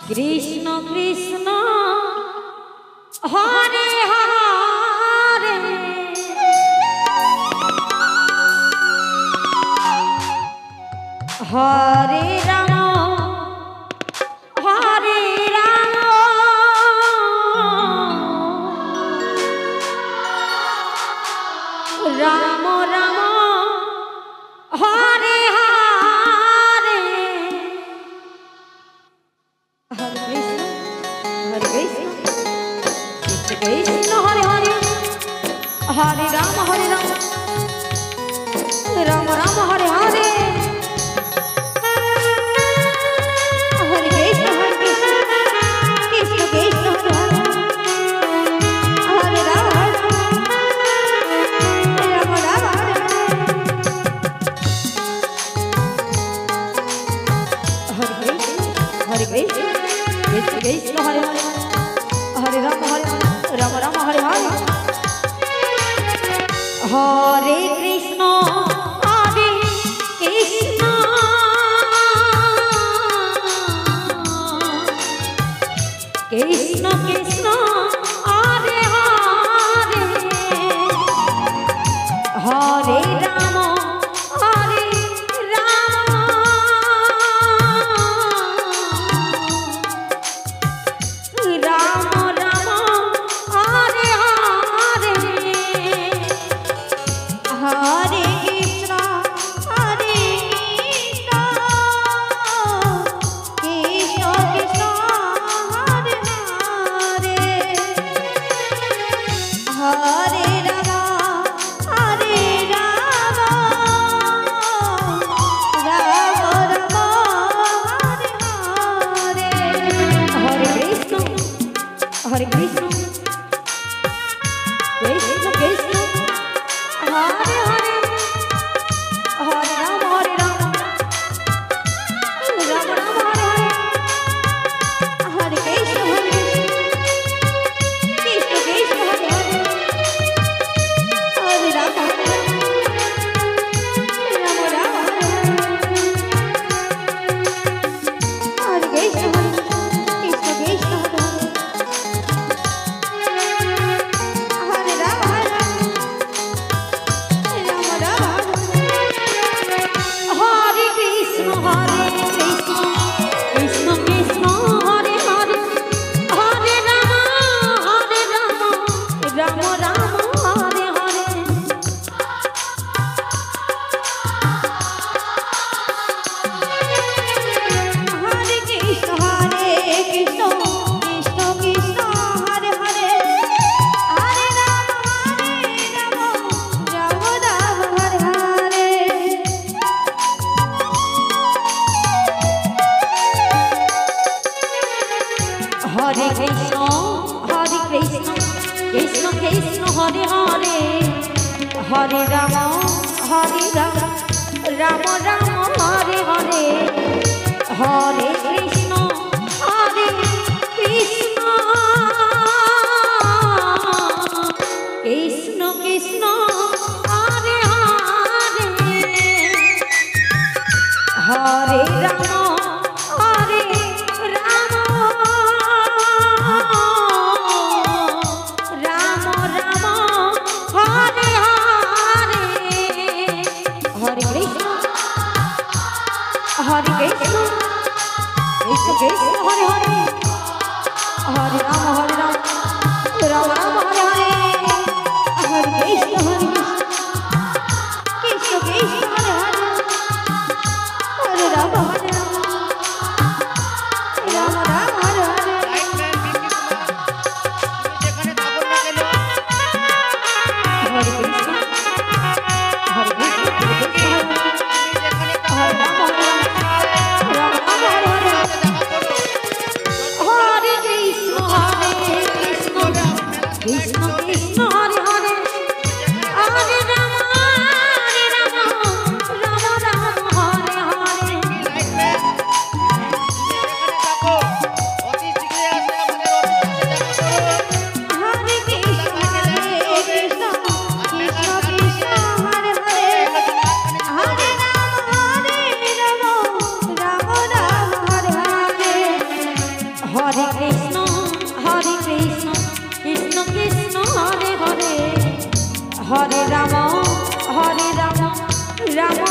Krishna Krishna Hare Hare Hare Ram Hare Ram Ram Ram Hare Hare Hare Krishna Krishna Hare Hare Hare Ram Ram Ram Hare Hare Krishna Hare Hare Hare Rama Rama Rama Hare Hare Hare Krishna Hare Krishna Krishna Krishna Hare Hare Hare Rama Hare Krishna, Krishna Krishna, Hare Hare, Hare Rama, Rama Rama Hare Hare, Hare Krishna, Krishna Krishna, Hare Hare, Hare Rama, Rama Rama Hare Hare, Hare Krishna, Krishna Krishna, Hare Hare. Hare Krishna, Hare Krishna, Krishna Krishna, Hare Hare, Hare Rama, Rama Rama, Hare Hare, Hare Krishna, Krishna Krishna, Hare Hare, Hare Rama. Hare Krishna, Krishna Krishna, Hare Hare, Hare Rama, Rama Rama, Hare Hare, Hare Krishna, Krishna Krishna, Hare Hare, Hare Rama, Rama Rama, Hare Hare. Krishna Krishna Ram